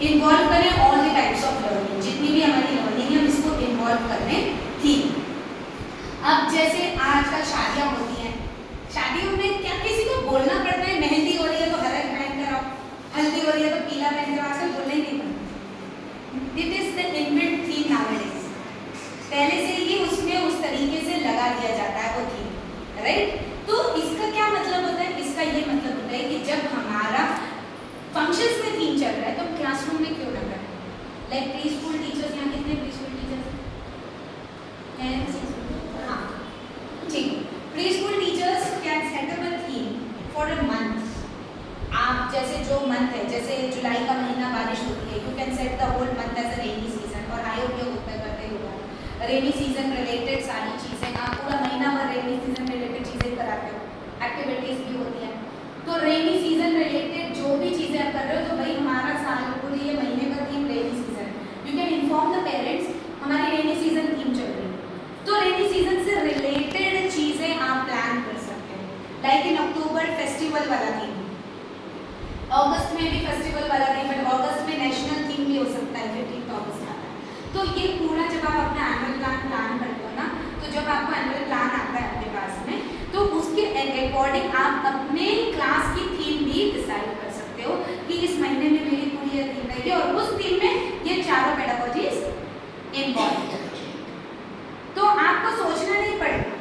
Involve करें all the types of learning, जितनी भी हमारी लर्निंग है हम इसको इन्वॉल्व करने थीम। अब जैसे आजकल शादियां होती हैं, शादियों में क्या किसी को बोलना पड़ता है मेहंदी हो रही है तो हरा पहन कर आओ, हल्दी हो रही है तो पीला पहन कर, आजकल बोलना ही नहीं पड़ता। It is the inbuilt theme nowadays, पहले से ही उसमें उस तरीके से लगा दिया जाता है वो थीम, राइट। तो इसका क्या मतलब होता है, इसका ये मतलब होता है कि जब हमारा फंक्शंस में थीम चल रहा है तो क्लासरूम में क्यों लग रहा है। लाइक प्री स्कूल टीचर्स, यहाँ कितने प्री स्कूल टीचर्स हैं? हाँ ठीक है, pre school teachers can set up a theme for a month. आप जैसे जो मंथ है, जैसे जुलाई का महीना बारिश होती है, you can set the whole month as a rainy season, और आई होप ये होता करते होगा रेनी सीजन रिलेटेड सारी चीज़ें, आप पूरा महीना भर रेनी सीजन रिलेटेड चीज़ें कराते हो, एक्टिविटीज़ भी होती हैं। तो रेनी सीजन रिलेटेड जो भी चीज़ें आप कर रहे हो, तो भाई हमारा साल पूरे ये महीने का theme rainy season, you can inform the parents हमारी रेनी सीजन थीम चल रही है। तो रेनी सीजन से रिलेटेड चीज़ें आप प्लान कर सकते हैं। लाइक इन अक्टूबर फेस्टिवल वाला थीम, अगस्त में भी फेस्टिवल वाला थीम, बट अगस्त में नेशनल थीम भी हो सकता है, 15 अगस्त आता है। तो ये पूरा जब आप अपना एनुअल प्लान करते हो ना, तो जब आपको एनुअल प्लान आता है आपके पास में, तो उसके अकॉर्डिंग आप अपने क्लास की थीम भी डिसाइड कर सकते हो कि इस महीने में मेरी पूरी ये थीम रहेगी और उस थीम में ये चारों पेडागोजीज इन्वॉल्व है। तो आपको सोचना नहीं पड़ेगा,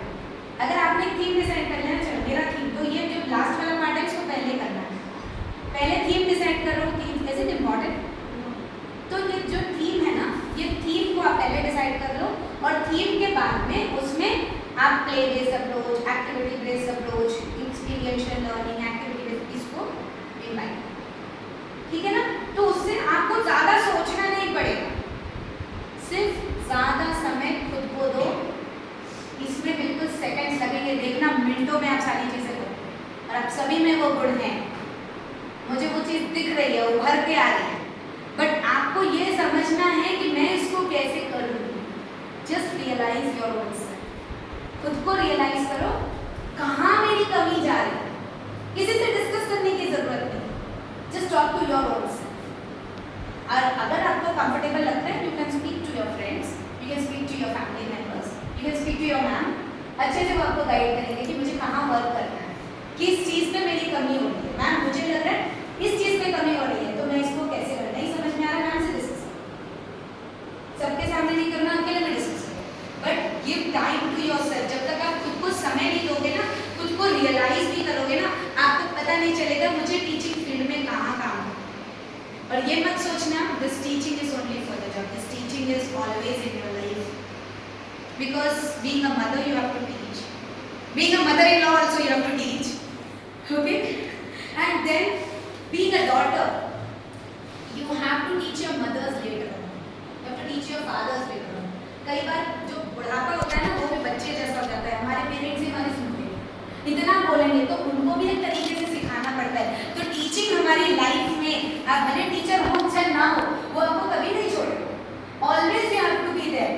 अगर आपने एक थीम डिसाइड कर लिया, चलो मेरा थीम तो ये जो लास्ट वाला पार्ट है इसको पहले करना है, पहले थीम डिसाइड करो। Theme is it important? तो ये जो थीम है ना, ये थीम को आप पहले डिसाइड कर लो, और थीम के बाद में उसमें आप play based approach, activity based approach, experiential learning, activity based, इसको इनवाइट, ठीक है ना। तो उससे आपको ज़्यादा सोचना नहीं पड़ेगा, सिर्फ ज़्यादा समय खुद को दो, इसमें बिल्कुल सेकंड्स लगेंगे, देखना मिनटों में आप सारी चीज़ें करोगे, और आप सभी में वो गुण हैं, मुझे वो चीज़ दिख रही है, उभर के आ रही है, बट आपको ये समझना है कि मैं इसको कैसे करूँ। Just realise your own self, खुद को रियलाइज करो कहाँ मेरी कमी जा रही है, किसी से डिस्कस करने की जरूरत नहीं, just talk to your own self. और अगर आपको कंफर्टेबल लगता है, you can speak to your friends, you can speak to your family members, you can speak to your ma'am, अच्छे से वो आपको गाइड करेंगे कि मुझे कहाँ वर्क करना है, किस चीज़ में मेरी कमी हो रही है। मैम मुझे लग रहा है इस चीज़ में कमी हो रही है, तो मैं इसको कैसे करना, नहीं समझ में आ रहा है, मैम से डिस्कस करो, सबके सामने नहीं करना, अकेले में डिस्कस करो, but give time to yourself. जब तक आप खुद को समय नहीं दोगे ना, खुद को रियलाइज नहीं करोगे ना, आपको पता नहीं चलेगा मुझे टीचिंग फील्ड में कहाँ काम है। और ये मत सोचना this teaching is only for the job, this teaching is always in your life, because being a mother you have to teach, being a mother in law also you have to teach, okay, and then being a daughter you have to teach your mothers later on, you have to teach your fathers later on। कई बार जो बुढ़ापा होता है ना, वो भी बच्चे जैसा हो जाता है, हमारे पेरेंट्स ही हमारी सुनते हैं, इतना बोलेंगे तो उनको भी एक तरीके से सिखाना पड़ता है। तो टीचिंग हमारी लाइफ में, आप भले टीचर हो चाहे ना हो, वो आपको कभी नहीं छोड़ेगा, always you have to be there.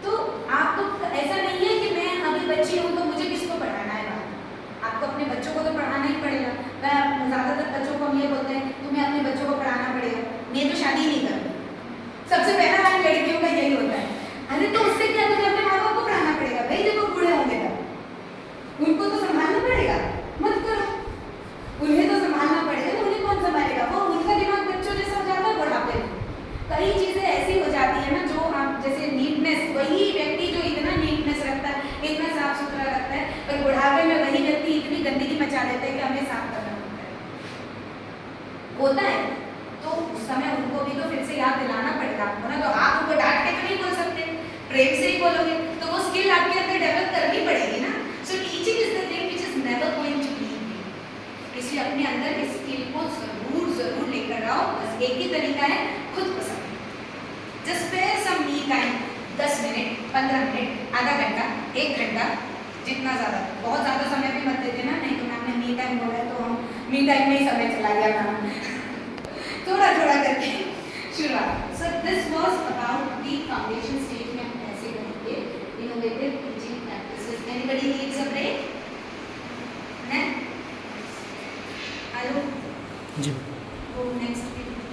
तो आपको ऐसा नहीं है कि मैं अभी बच्ची हूँ तो मुझे किसको पढ़ाना है, आपको अपने बच्चों को तो पढ़ाना ही पड़ेगा। ज़्यादातर बच्चों को हम ये बोलते हैं तुम्हें अपने बच्चों को पढ़ाना पड़ेगा, नहीं तो शादी नहीं करनी, सबसे पहला वाला लड़कियों का यही होता है। अरे तो उससे क्या, तुम्हें अपने माँ बाप को पढ़ाना पड़ेगा, भाई जब वो बूढ़े होंगे तब उनको तो संभालना पड़ेगा, मत करो, उन्हें तो संभालना पड़ेगा, तो उन्हें कौन संभालेगा, वो उनका दिमाग बच्चों जैसा हो जाता है बुढ़ापे में। कई चीज़ें ऐसी हो जाती है ना, जो आप जैसे नीटनेस, वही व्यक्ति जो इतना नीटनेस रखता है, इतना साफ सुथरा रखता है, पर बुढ़ापे में वही व्यक्ति इतनी गंदगी मचा देता है कि हमें साफ करना होता है। तो उस समय उनको भी तो फिर से याद दिलाना पड़ेगा आपको ना, तो आप उनको डांट के तो नहीं बोल सकते, प्रेम से ही बोलोगे, तो वो स्किल आपके अंदर डेवलप करनी पड़ेगी ना। So teaching is the thing which is never going to leave, इसलिए अपने अंदर इस स्किल को जरूर लेकर आओ। बस एक ही तरीका है, खुद को समझो, जस्ट स्पेयर सम मी टाइम, 10 मिनट, 15 मिनट, आधा घंटा, 1 घंटा, जितना ज़्यादा, बहुत ज़्यादा समय भी मत दे देना, नहीं तो मैम ने मी टाइम बोला तो हम मी टाइम में ही समय चला गया मैम, थोड़ा थोड़ा करके शुरुआत। So this was about the foundation stage में हम कैसे करेंगे innovative teaching practices. Anybody needs a break? Hello ji, तो नेक्स्ट